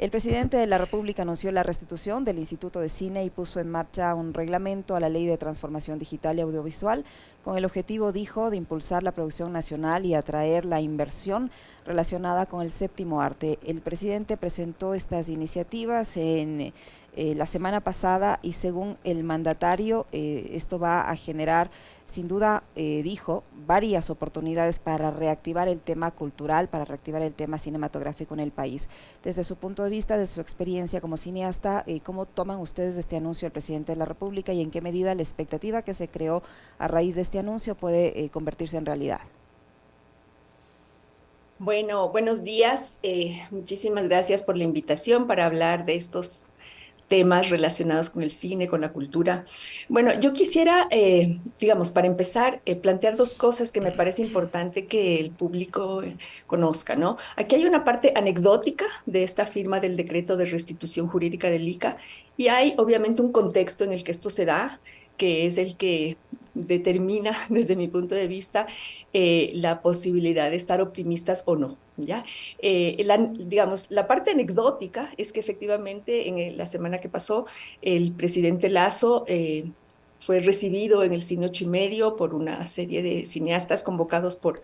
El presidente de la República anunció la restitución del Instituto de Cine y puso en marcha un reglamento a la Ley de Transformación Digital y Audiovisual con el objetivo, dijo, de impulsar la producción nacional y atraer la inversión relacionada con el séptimo arte. El presidente presentó estas iniciativas en la semana pasada y según el mandatario esto va a generar sin duda, dijo, varias oportunidades para reactivar el tema cultural, para reactivar el tema cinematográfico en el país. Desde su punto de vista, de su experiencia como cineasta, ¿cómo toman ustedes este anuncio del presidente de la República y en qué medida la expectativa que se creó a raíz de este anuncio puede convertirse en realidad? Bueno, buenos días. Muchísimas gracias por la invitación para hablar de estos temas relacionados con el cine, con la cultura. Bueno, yo quisiera, digamos, para empezar, plantear dos cosas que me parece importante que el público conozca, ¿no? Aquí hay una parte anecdótica de esta firma del decreto de restitución jurídica del ICA y hay obviamente un contexto en el que esto se da, que es el que determina, desde mi punto de vista, la posibilidad de estar optimistas o no, ¿ya? Digamos, la parte anecdótica es que efectivamente la semana que pasó, el presidente Lazo fue recibido en el Cine 8:30 por una serie de cineastas convocados por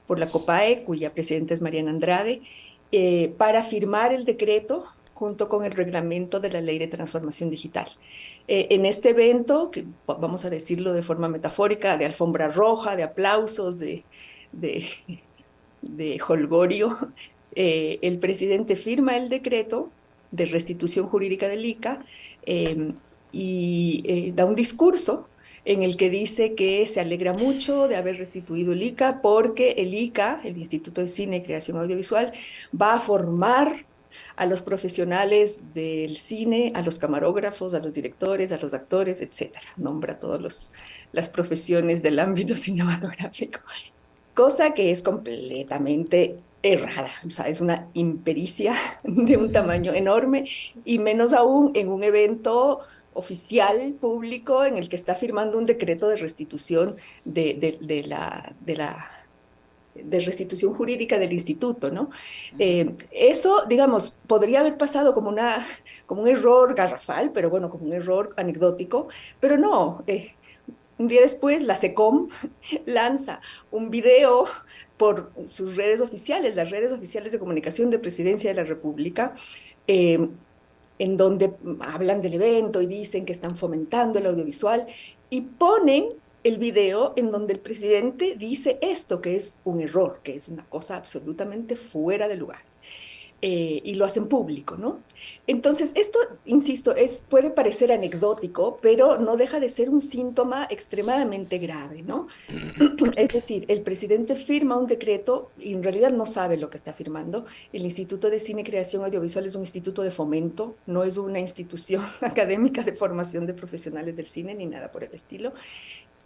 la COPAE, cuya presidenta es Mariana Andrade, para firmar el decreto junto con el reglamento de la Ley de Transformación Digital. En este evento, que vamos a decirlo de forma metafórica, de alfombra roja, de aplausos, de, de holgorio, el presidente firma el decreto de restitución jurídica del ICA y da un discurso en el que dice que se alegra mucho de haber restituido el ICA porque el ICA, el Instituto de Cine y Creación Audiovisual, va a formar a los profesionales del cine, a los camarógrafos, a los directores, a los actores, etcétera. Nombra todas las profesiones del ámbito cinematográfico, cosa que es completamente errada. O sea, es una impericia de un tamaño enorme y menos aún en un evento oficial, público, en el que está firmando un decreto de restitución de restitución jurídica del instituto, ¿no? Eso, digamos, podría haber pasado como un error garrafal, pero bueno, como un error anecdótico, pero no. Un día después, la SECOM lanza un video por sus redes oficiales, las redes oficiales de comunicación de Presidencia de la República, eh, en donde hablan del evento y dicen que están fomentando el audiovisual y ponen el video en donde el presidente dice esto, que es un error, que es una cosa absolutamente fuera de lugar. Y lo hacen público, ¿no? Entonces, esto, insisto, puede parecer anecdótico, pero no deja de ser un síntoma extremadamente grave, ¿no? Es decir, el presidente firma un decreto y en realidad no sabe lo que está firmando. El Instituto de Cine y Creación Audiovisual es un instituto de fomento, no es una institución académica de formación de profesionales del cine ni nada por el estilo.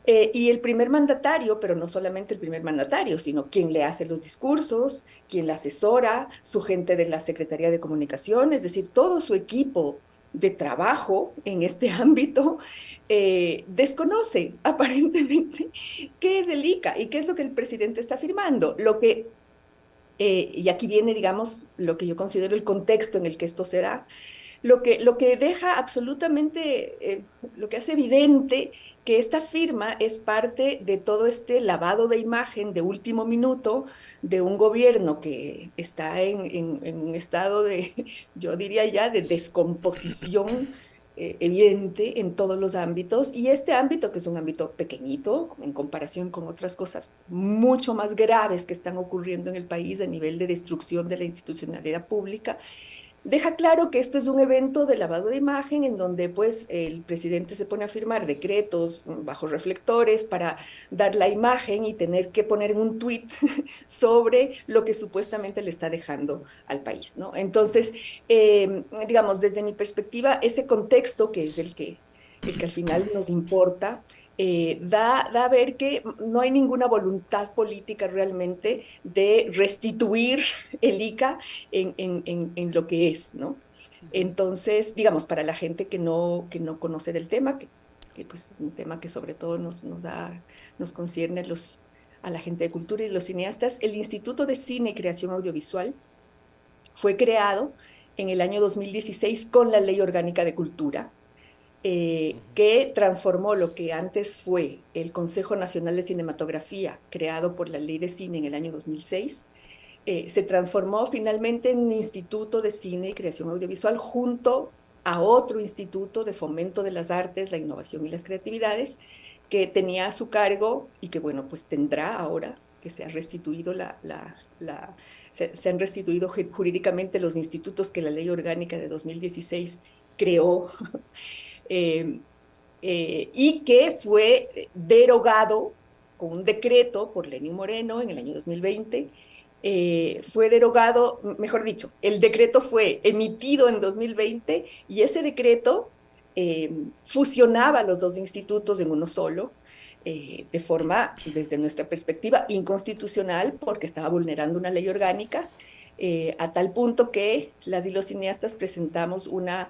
Y el primer mandatario, pero no solamente el primer mandatario, sino quien le hace los discursos, quien la asesora, su gente de la Secretaría de Comunicación, es decir, todo su equipo de trabajo en este ámbito, desconoce aparentemente qué es el ICA y qué es lo que el presidente está firmando. Y aquí viene, digamos, lo que yo considero el contexto en el que esto se da, lo que deja absolutamente, lo que hace evidente que esta firma es parte de todo este lavado de imagen de último minuto de un gobierno que está en un estado de, yo diría ya, de descomposición evidente en todos los ámbitos, y este ámbito, que es un ámbito pequeñito en comparación con otras cosas mucho más graves que están ocurriendo en el país a nivel de destrucción de la institucionalidad pública, deja claro que esto es un evento de lavado de imagen en donde pues el presidente se pone a firmar decretos bajo reflectores para dar la imagen y tener que poner en un tuit sobre lo que supuestamente le está dejando al país, ¿no? Entonces, digamos, desde mi perspectiva, ese contexto que es el que al final nos importa, da a ver que no hay ninguna voluntad política realmente de restituir el ICA en lo que es, ¿no? Entonces, digamos, para la gente que no conoce del tema, que pues es un tema que sobre todo nos concierne a la gente de cultura y los cineastas, el Instituto de Cine y Creación Audiovisual fue creado en el año 2016 con la Ley Orgánica de Cultura, que transformó lo que antes fue el Consejo Nacional de Cinematografía, creado por la Ley de Cine en el año 2006. Se transformó finalmente en un instituto de cine y creación audiovisual junto a otro instituto de fomento de las artes, la innovación y las creatividades, que tenía a su cargo y que, bueno, pues tendrá ahora que se ha restituido se han restituido jurídicamente los institutos que la Ley Orgánica de 2016 creó, eh, y que fue derogado con un decreto por Lenín Moreno en el año 2020. Fue derogado, mejor dicho, el decreto fue emitido en 2020 y ese decreto fusionaba los dos institutos en uno solo, de forma, desde nuestra perspectiva, inconstitucional, porque estaba vulnerando una ley orgánica, a tal punto que las y los cineastas presentamos una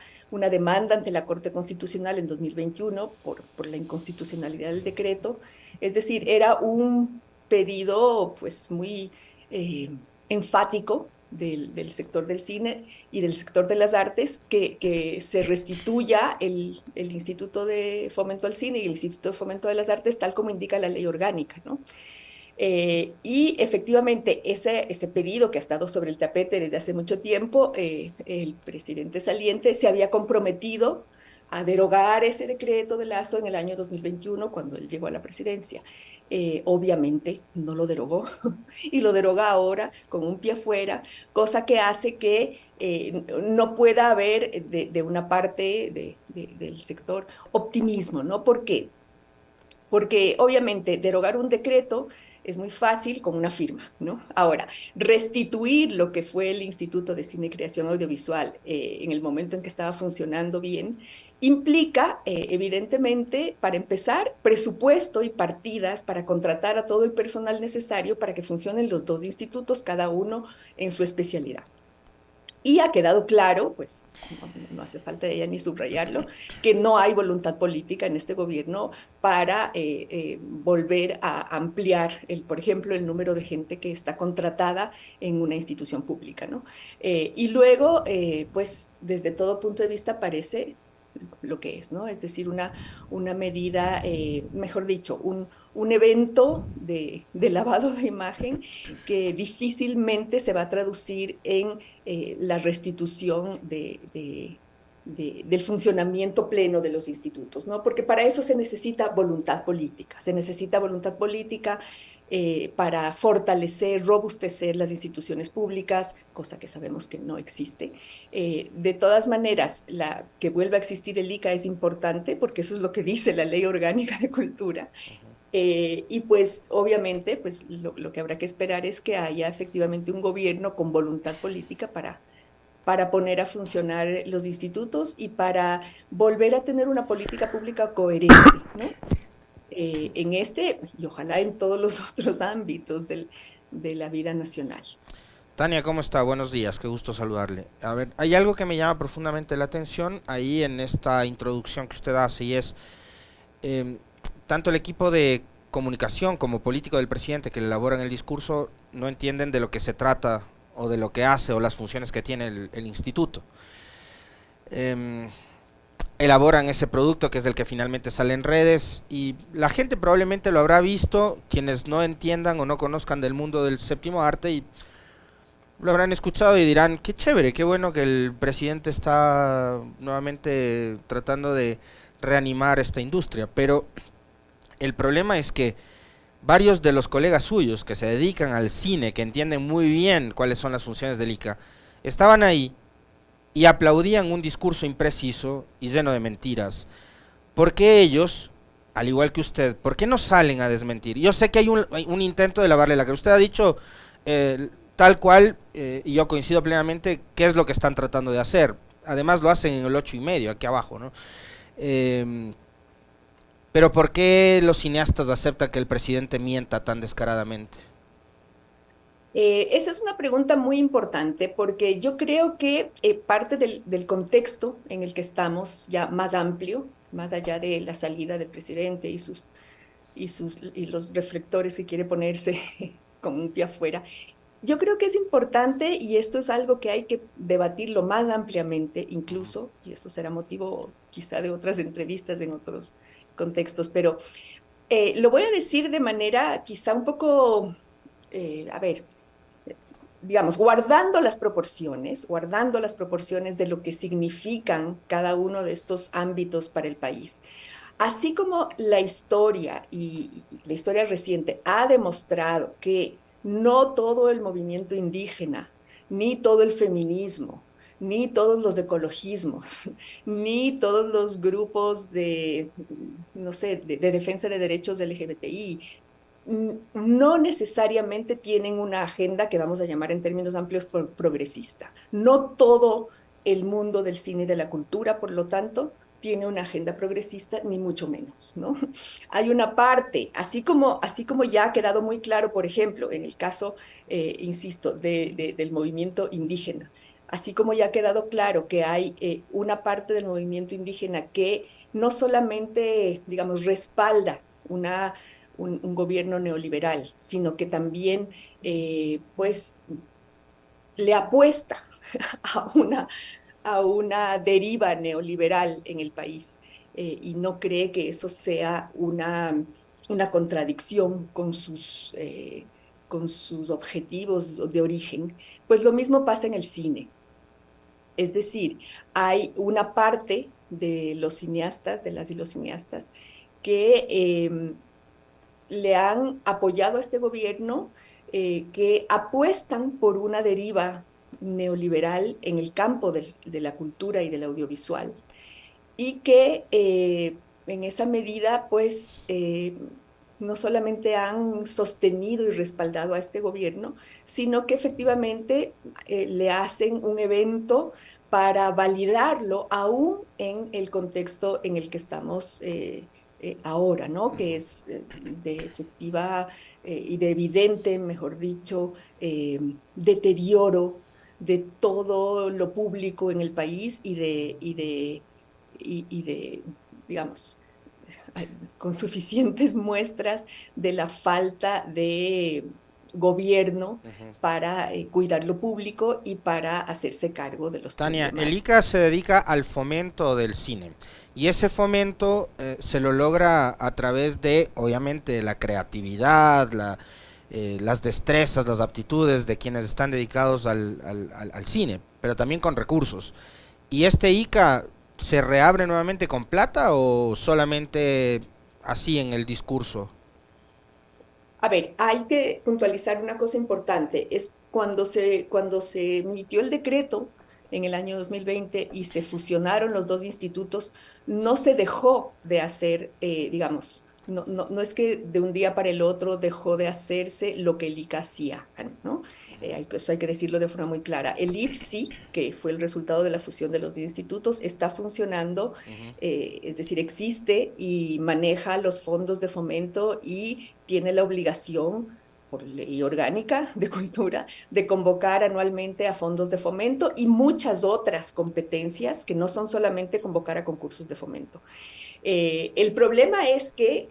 demanda ante la Corte Constitucional en 2021 por la inconstitucionalidad del decreto. Es decir, era un pedido pues muy eh, enfático del sector del cine y del sector de las artes, que se restituya el Instituto de Fomento al Cine y el Instituto de Fomento de las Artes tal como indica la ley orgánica, ¿no? Y efectivamente, ese pedido que ha estado sobre el tapete desde hace mucho tiempo, el presidente saliente se había comprometido a derogar ese decreto de Lazo en el año 2021 cuando él llegó a la presidencia. Obviamente no lo derogó y lo deroga ahora con un pie afuera, cosa que hace que no pueda haber de una parte del sector optimismo, ¿no? ¿Por qué? Porque obviamente derogar un decreto es muy fácil con una firma, ¿no? Ahora, restituir lo que fue el Instituto de Cine y Creación Audiovisual en el momento en que estaba funcionando bien, implica, evidentemente, para empezar, presupuesto y partidas para contratar a todo el personal necesario para que funcionen los dos institutos, cada uno en su especialidad. Y ha quedado claro, pues no hace falta ya ni subrayarlo, que no hay voluntad política en este gobierno para volver a ampliar, por ejemplo, el número de gente que está contratada en una institución pública, ¿no? Y luego, pues desde todo punto de vista parece lo que es, ¿no? Es decir, una medida, mejor dicho, un evento de lavado de imagen que difícilmente se va a traducir en la restitución del funcionamiento pleno de los institutos, ¿no? Porque para eso se necesita voluntad política para fortalecer, robustecer las instituciones públicas, cosa que sabemos que no existe. De todas maneras, que vuelva a existir el ICA es importante porque eso es lo que dice la Ley Orgánica de Cultura. Y pues obviamente pues lo que habrá que esperar es que haya efectivamente un gobierno con voluntad política para poner a funcionar los institutos y para volver a tener una política pública coherente, ¿no? En este y ojalá en todos los otros ámbitos de la vida nacional. Tania, ¿cómo está? Buenos días, qué gusto saludarle. A ver, hay algo que me llama profundamente la atención ahí en esta introducción que usted hace y es eh, tanto el equipo de comunicación como político del presidente que elaboran el discurso no entienden de lo que se trata o de lo que hace o las funciones que tiene el instituto. Em, Elaboran ese producto que es el que finalmente sale en redes y la gente probablemente lo habrá visto, quienes no entiendan o no conozcan del mundo del séptimo arte y lo habrán escuchado y dirán, qué chévere, qué bueno que el presidente está nuevamente tratando de reanimar esta industria, pero el problema es que varios de los colegas suyos que se dedican al cine, que entienden muy bien cuáles son las funciones del ICA, estaban ahí y aplaudían un discurso impreciso y lleno de mentiras. ¿Por qué ellos, al igual que usted, por qué no salen a desmentir? Yo sé que hay un intento de lavarle la cara. Usted ha dicho tal cual, y yo coincido plenamente, qué es lo que están tratando de hacer. Además lo hacen en el 8:30, aquí abajo, ¿no? Eh, pero ¿por qué los cineastas aceptan que el presidente mienta tan descaradamente? Esa es una pregunta muy importante porque yo creo que parte del contexto en el que estamos ya más amplio, más allá de la salida del presidente y los reflectores que quiere ponerse como un pie afuera, Yo creo que es importante y esto es algo que hay que debatirlo más ampliamente incluso, y eso será motivo quizá de otras entrevistas en otros contextos, pero lo voy a decir de manera quizá un poco, a ver, digamos, guardando las proporciones de lo que significan cada uno de estos ámbitos para el país. Así como la historia y la historia reciente ha demostrado que no todo el movimiento indígena, ni todo el feminismo, ni todos los ecologismos, ni todos los grupos de, no sé, de defensa de derechos LGBTI, no necesariamente tienen una agenda que vamos a llamar en términos amplios progresista. No todo el mundo del cine y de la cultura, por lo tanto, tiene una agenda progresista, ni mucho menos, ¿no? Hay una parte, así como ya ha quedado muy claro, por ejemplo, en el caso, insisto, del movimiento indígena, así como ya ha quedado claro que hay una parte del movimiento indígena que no solamente, digamos, respalda un gobierno neoliberal, sino que también, pues, le apuesta a a una deriva neoliberal en el país y no cree que eso sea una contradicción con sus objetivos de origen, pues lo mismo pasa en el cine. Es decir, hay una parte de los cineastas, de las y los cineastas, que le han apoyado a este gobierno, que apuestan por una deriva neoliberal en el campo de la cultura y del audiovisual y que en esa medida, pues, no solamente han sostenido y respaldado a este gobierno, sino que efectivamente le hacen un evento para validarlo aún en el contexto en el que estamos ahora, ¿no? Que es de efectiva y de evidente, mejor dicho, deterioro de todo lo público en el país y de, digamos, con suficientes muestras de la falta de gobierno Ujú. para cuidar lo público y para hacerse cargo de los Tania, el problemas. ICA se dedica al fomento del cine y ese fomento se lo logra a través de, obviamente, la creatividad, las destrezas, las aptitudes de quienes están dedicados al cine, pero también con recursos. ¿Y este ICA se reabre nuevamente con plata o solamente así en el discurso? A ver, hay que puntualizar una cosa importante. Es cuando se emitió el decreto en el año 2020 y se fusionaron los dos institutos, no se dejó de hacer, digamos, no es que de un día para el otro dejó de hacerse lo que el ICA hacía, ¿no? Eso hay que decirlo de forma muy clara. El IFSI, que fue el resultado de la fusión de los institutos, está funcionando, Ujú. es decir, existe y maneja los fondos de fomento y tiene la obligación por ley orgánica de cultura, de convocar anualmente a fondos de fomento y muchas otras competencias que no son solamente convocar a concursos de fomento. El problema es que,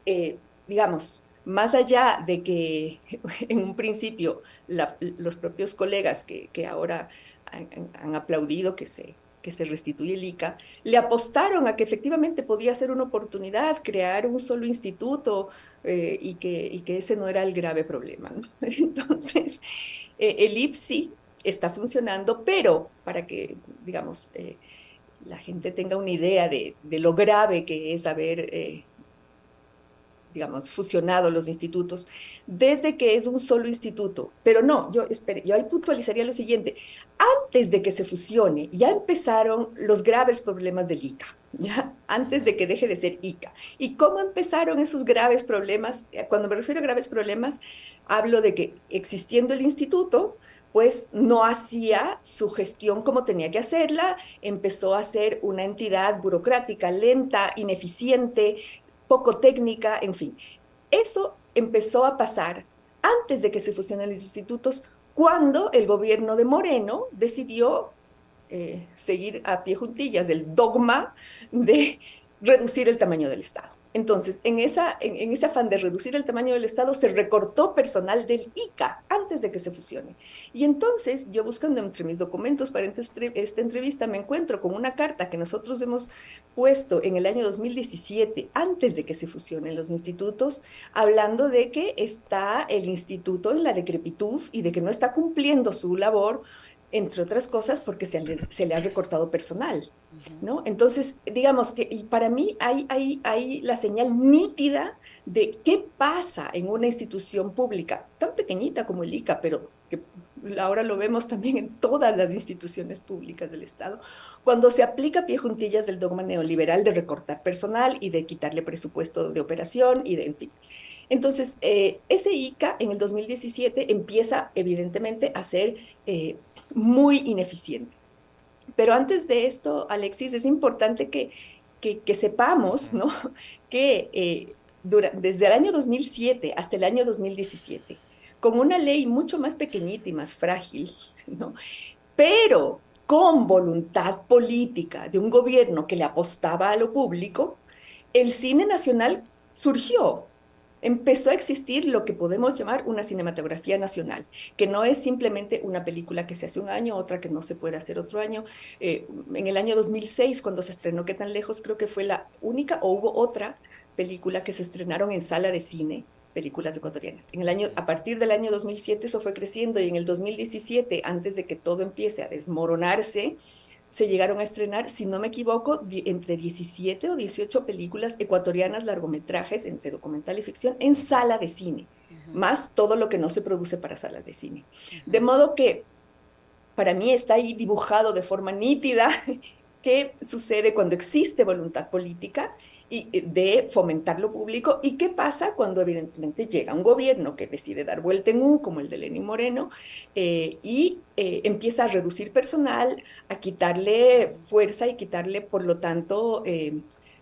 digamos, más allá de que en un principio los propios colegas que ahora han aplaudido que se restituye el ICA, le apostaron a que efectivamente podía ser una oportunidad crear un solo instituto y que ese no era el grave problema, ¿no? Entonces, el IPSI está funcionando, pero para que, digamos, la gente tenga una idea de lo grave que es haber, digamos, fusionado los institutos, desde que es un solo instituto. Pero no, espere, yo ahí puntualizaría lo siguiente. Antes de que se fusione, ya empezaron los graves problemas del ICA, ¿ya? Antes de que deje de ser ICA. ¿Y cómo empezaron esos graves problemas? Cuando me refiero a graves problemas, hablo de que existiendo el instituto, pues no hacía su gestión como tenía que hacerla, empezó a ser una entidad burocrática, lenta, ineficiente, poco técnica, en fin. Eso empezó a pasar antes de que se fusionen los institutos, cuando el gobierno de Moreno decidió seguir a pie juntillas el dogma de reducir el tamaño del Estado. Entonces, en ese afán de reducir el tamaño del Estado, se recortó personal del ICA antes de que se fusione. Y entonces, yo buscando entre mis documentos para esta entrevista, me encuentro con una carta que nosotros hemos puesto en el año 2017, antes de que se fusionen los institutos, hablando de que está el instituto en la decrepitud y de que no está cumpliendo su labor, entre otras cosas, porque se le ha recortado personal, ¿no? Entonces, digamos que y para mí hay la señal nítida de qué pasa en una institución pública, tan pequeñita como el ICA, pero que ahora lo vemos también en todas las instituciones públicas del Estado, cuando se aplica a pie juntillas el dogma neoliberal de recortar personal y de quitarle presupuesto de operación y de, en fin. Entonces, ese ICA en el 2017 empieza evidentemente a ser muy ineficiente. Pero antes de esto, Alexis, es importante que sepamos, ¿no? Que desde el año 2007 hasta el año 2017, con una ley mucho más pequeñita y más frágil, ¿no? Pero con voluntad política de un gobierno que le apostaba a lo público, el cine nacional surgió. Empezó a existir lo que podemos llamar una cinematografía nacional, que no es simplemente una película que se hace un año, otra que no se puede hacer otro año. En el año 2006, cuando se estrenó ¿Qué tan lejos?, creo que fue la única, o hubo otra película que se estrenaron en sala de cine, películas ecuatorianas. A partir del año 2007 eso fue creciendo, y en el 2017, antes de que todo empiece a desmoronarse, se llegaron a estrenar, si no me equivoco, entre 17 o 18 películas ecuatorianas, largometrajes, entre documental y ficción, en sala de cine, más todo lo que no se produce para salas de cine. De modo que para mí está ahí dibujado de forma nítida qué sucede cuando existe voluntad política y de fomentar lo público, y qué pasa cuando evidentemente llega un gobierno que decide dar vuelta en U, como el de Lenín Moreno, y empieza a reducir personal, a quitarle fuerza y quitarle, por lo tanto,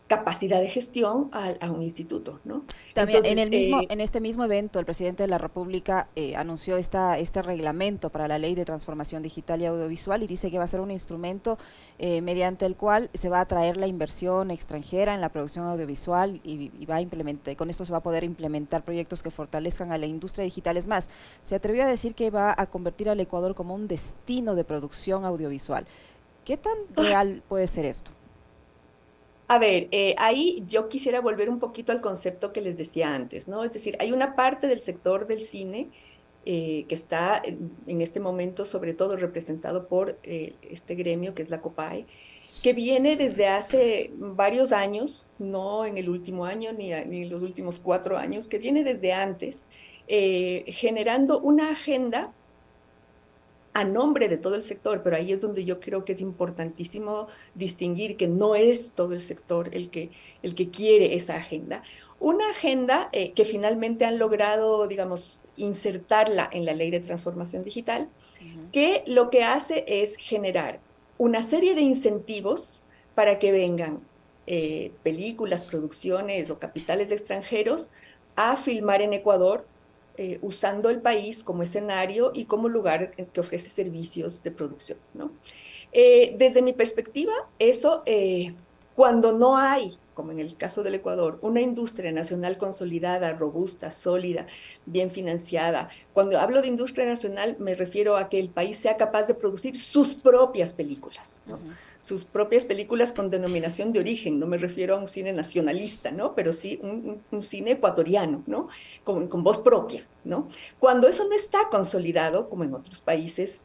capacidad de gestión a un instituto, ¿no? También Entonces, en este mismo evento, el presidente de la República anunció este reglamento para la Ley de Transformación Digital y Audiovisual, y dice que va a ser un instrumento mediante el cual se va a atraer la inversión extranjera en la producción audiovisual, y va a implementar, con esto se va a poder implementar proyectos que fortalezcan a la industria digital. Es más, se atrevió a decir que va a convertir al Ecuador como un destino de producción audiovisual. ¿Qué tan real puede ser esto? a ver, ahí yo quisiera volver un poquito al concepto que les decía antes, ¿no? Es decir, hay una parte del sector del cine que está en este momento sobre todo representado por este gremio que es la COPAE, que viene desde hace varios años, no en el último año ni en los últimos 4 años, que viene desde antes, generando una agenda a nombre de todo el sector, pero ahí es donde yo creo que es importantísimo distinguir que no es todo el sector el que quiere esa agenda. Una agenda que finalmente han logrado, digamos, insertarla en la Ley de Transformación Digital, que lo que hace es generar una serie de incentivos para que vengan películas, producciones o capitales extranjeros a filmar en Ecuador, usando el país como escenario y como lugar que ofrece servicios de producción, ¿no? Desde mi perspectiva, eso, cuando no hay, como en el caso del Ecuador, una industria nacional consolidada, robusta, sólida, bien financiada. Cuando hablo de industria nacional, me refiero a que el país sea capaz de producir sus propias películas, ¿no? Sus propias películas con denominación de origen. No me refiero a un cine nacionalista, ¿no? Pero sí un cine ecuatoriano, ¿no? Con voz propia, ¿no? Cuando eso no está consolidado, como en otros países,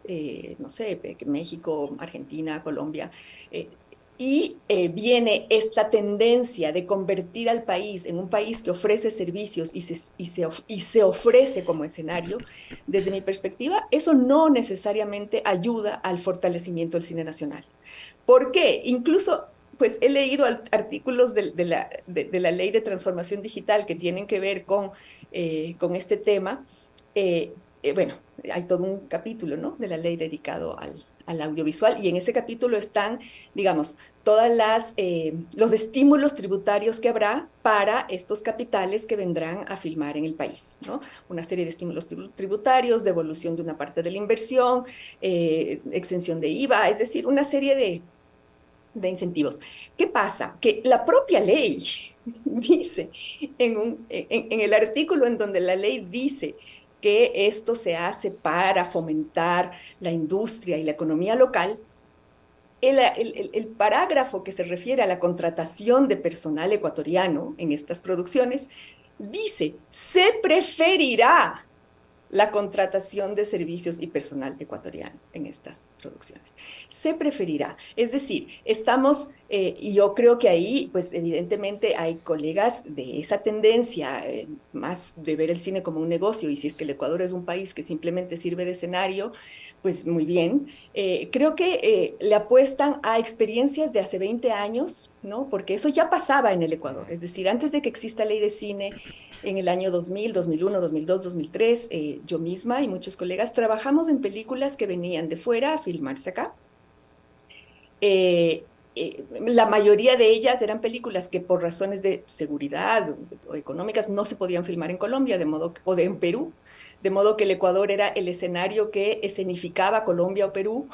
no sé, México, Argentina, Colombia, y viene esta tendencia de convertir al país en un país que ofrece servicios y se ofrece como escenario, desde mi perspectiva, eso no necesariamente ayuda al fortalecimiento del cine nacional. ¿Por qué? Incluso, pues he leído artículos de la Ley de Transformación Digital que tienen que ver con este tema. Bueno, hay todo un capítulo, ¿no?, de la ley dedicado al audiovisual, y en ese capítulo están, digamos, los estímulos tributarios que habrá para estos capitales que vendrán a filmar en el país, ¿no? Una serie de estímulos tributarios, devolución de una parte de la inversión, exención de IVA, es decir, una serie de incentivos. ¿Qué pasa? Que la propia ley dice, en el artículo en donde la ley dice que esto se hace para fomentar la industria y la economía local, el parágrafo que se refiere a la contratación de personal ecuatoriano en estas producciones dice, se preferirá la contratación de servicios y personal ecuatoriano en estas producciones. Se preferirá. Es decir, estamos, y yo creo que ahí, pues evidentemente hay colegas de esa tendencia, más de ver el cine como un negocio, y si es que el Ecuador es un país que simplemente sirve de escenario, pues muy bien. Creo que le apuestan a experiencias de hace 20 años, ¿no? Porque eso ya pasaba en el Ecuador. Es decir, antes de que exista ley de cine, en el año 2000, 2001, 2002, 2003, yo misma y muchos colegas trabajamos en películas que venían de fuera a filmarse acá. La mayoría de ellas eran películas que por razones de seguridad o económicas no se podían filmar en Colombia, en Perú, de modo que el Ecuador era el escenario que escenificaba Colombia o Perú,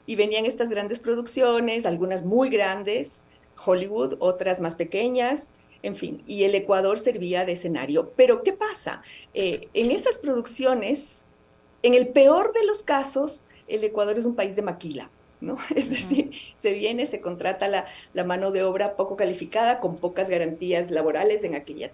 y venían estas grandes producciones, algunas muy grandes, Hollywood, otras más pequeñas, en fin, y el Ecuador servía de escenario. Pero ¿qué pasa? En esas producciones, en el peor de los casos, el Ecuador es un país de maquila, ¿no? Es decir, se viene, se contrata la mano de obra poco calificada, con pocas garantías laborales en aquella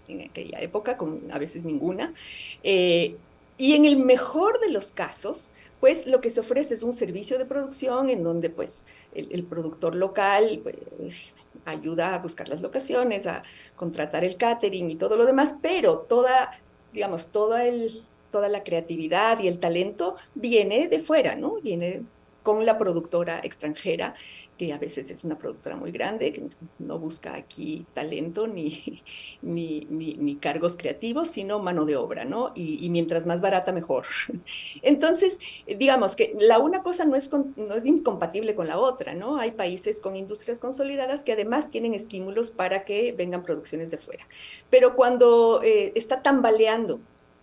época, con a veces ninguna. Y en el mejor de los casos, pues lo que se ofrece es un servicio de producción en donde pues el productor local pues, ayuda a buscar las locaciones, a contratar el catering y todo lo demás, pero digamos, toda la creatividad y el talento viene de fuera, ¿no? Viene con la productora extranjera, que a veces es una productora muy grande, que no busca aquí talento ni cargos creativos, sino mano de obra, ¿no? Y mientras más barata, mejor. Entonces, digamos que una cosa no es incompatible con la otra, ¿no? Hay países con industrias consolidadas que además tienen estímulos para que vengan producciones de fuera. Pero cuando está tambaleando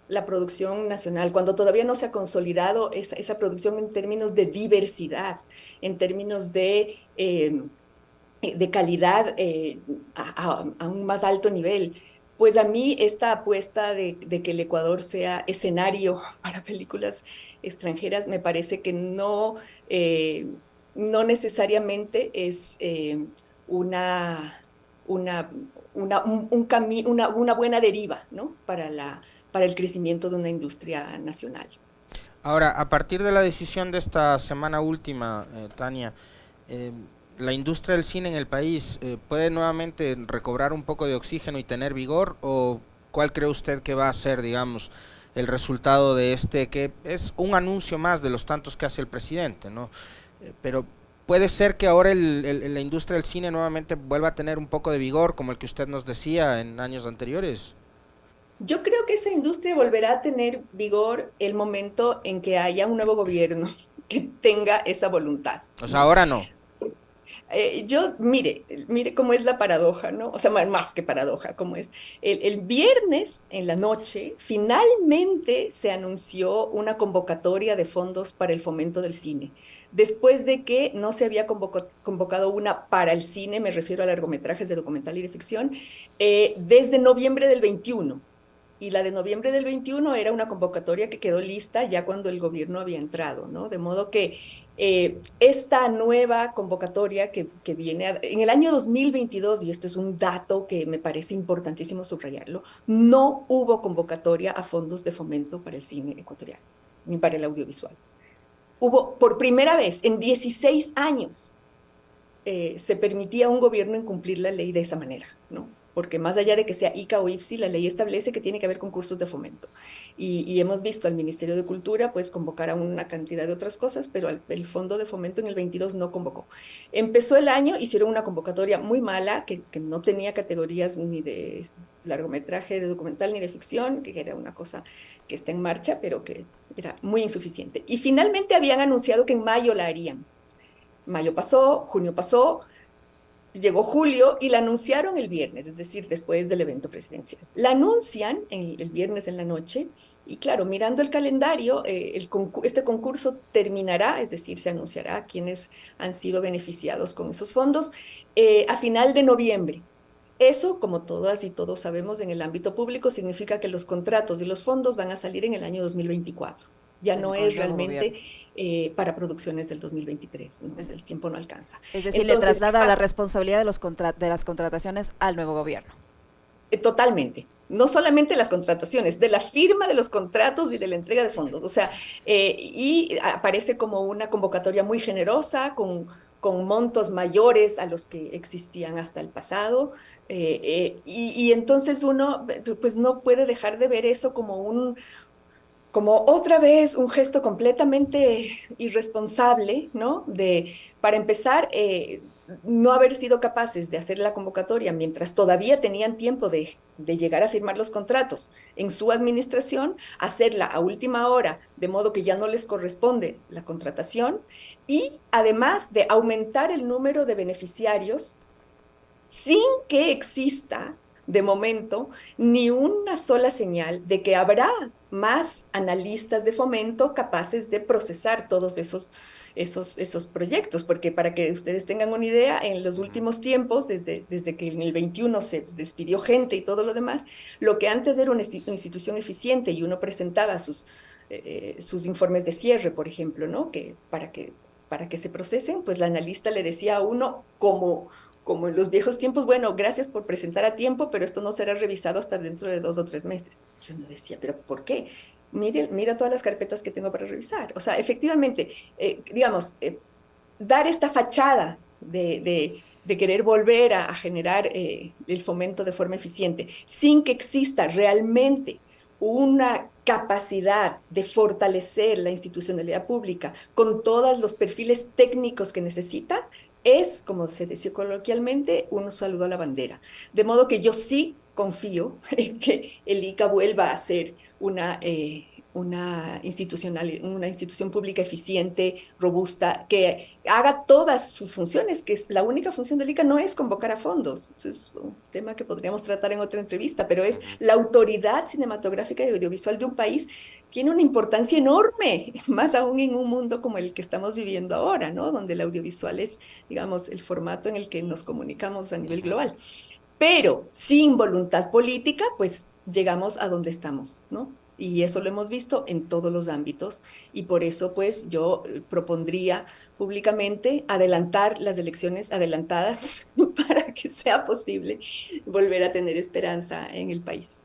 la producción nacional, cuando todavía no se ha consolidado esa producción en términos de diversidad, en términos de calidad a un más alto nivel. Pues a mí esta apuesta de que el Ecuador sea escenario para películas extranjeras me parece que no necesariamente es una, una, una buena deriva, ¿no? Para el crecimiento de una industria nacional. Ahora, a partir de la decisión de esta semana última, Tania, eh, ¿la industria del cine en el país puede nuevamente recobrar un poco de oxígeno y tener vigor? ¿O cuál cree usted que va a ser, digamos, el resultado de este, que es un anuncio más de los tantos que hace el presidente, ¿no? Pero puede ser que ahora la industria del cine nuevamente vuelva a tener un poco de vigor, como el que usted nos decía en años anteriores. Yo creo que esa industria volverá a tener vigor el momento en que haya un nuevo gobierno que tenga esa voluntad, O sea, ¿no? ahora no. Mire cómo es la paradoja, ¿no? O sea, más que paradoja, cómo es. El viernes en la noche, finalmente se anunció una convocatoria de fondos para el fomento del cine. Después de que no se había convocado una para el cine, me refiero a largometrajes de documental y de ficción, desde noviembre del 21. Y la de noviembre del 21 era una convocatoria que quedó lista ya cuando el gobierno había entrado, ¿no? De modo que esta nueva convocatoria que viene en el año 2022, y esto es un dato que me parece importantísimo subrayarlo, no hubo convocatoria a fondos de fomento para el cine ecuatoriano, ni para el audiovisual. Hubo por primera vez en 16 años se permitía a un gobierno incumplir la ley de esa manera, ¿no? Porque más allá de que sea ICA o IFSI, la ley establece que tiene que haber concursos de fomento. Y hemos visto al Ministerio de Cultura pues convocar a una cantidad de otras cosas, pero el Fondo de Fomento en el 22 no convocó. Empezó el año, hicieron una convocatoria muy mala, que no tenía categorías ni de largometraje, de documental, ni de ficción, que era una cosa que está en marcha, pero que era muy insuficiente. Y finalmente habían anunciado que en mayo la harían. Mayo pasó, junio pasó, llegó julio y la anunciaron el viernes, es decir, después del evento presidencial. La anuncian el viernes en la noche y claro, mirando el calendario, este concurso terminará, es decir, se anunciará quiénes han sido beneficiados con esos fondos a final de noviembre. Eso, como todas y todos sabemos en el ámbito público, significa que los contratos y los fondos van a salir en el año 2024. Ya no con el es nuevo realmente gobierno. para producciones del 2023, ¿no? Es, El tiempo no alcanza. es decir, le Entonces, ¿qué traslada la pasa? responsabilidad de las contrataciones al nuevo gobierno. Totalmente. No solamente las contrataciones, de la firma de los contratos y de la entrega de fondos. O sea, y aparece como una convocatoria muy generosa, con montos mayores a los que existían hasta el pasado. Y entonces uno pues no puede dejar de ver eso como otra vez un gesto completamente irresponsable, ¿no? Para empezar, no haber sido capaces de hacer la convocatoria mientras todavía tenían tiempo de llegar a firmar los contratos en su administración, hacerla a última hora, de modo que ya no les corresponde la contratación, y además de aumentar el número de beneficiarios sin que exista de momento ni una sola señal de que habrá más analistas de fomento capaces de procesar todos esos proyectos, porque para que ustedes tengan una idea, en los últimos tiempos, desde que en el 21 se despidió gente y todo lo demás, lo que antes era una institución eficiente y uno presentaba sus informes de cierre, por ejemplo, ¿no? Para que se procesen, pues la analista le decía a uno como en los viejos tiempos, bueno, gracias por presentar a tiempo, pero esto no será revisado hasta dentro de 2 o 3 meses. Yo me decía, ¿pero por qué? Mira todas las carpetas que tengo para revisar. O sea, efectivamente, digamos, dar esta fachada de querer volver a generar el fomento de forma eficiente, sin que exista realmente una capacidad de fortalecer la institucionalidad pública con todos los perfiles técnicos que necesita, es, como se dice coloquialmente, un saludo a la bandera. De modo que yo sí confío en que el ICA vuelva a ser una institución pública eficiente, robusta, que haga todas sus funciones, que es la única función del ICA no es convocar a fondos. Eso es un tema que podríamos tratar en otra entrevista, pero es la autoridad cinematográfica y audiovisual de un país tiene una importancia enorme, más aún en un mundo como el que estamos viviendo ahora, ¿no? Donde el audiovisual es, digamos, el formato en el que nos comunicamos a nivel global. Pero sin voluntad política, pues llegamos a donde estamos, ¿no? Y eso lo hemos visto en todos los ámbitos y por eso pues yo propondría públicamente adelantar las elecciones adelantadas para que sea posible volver a tener esperanza en el país.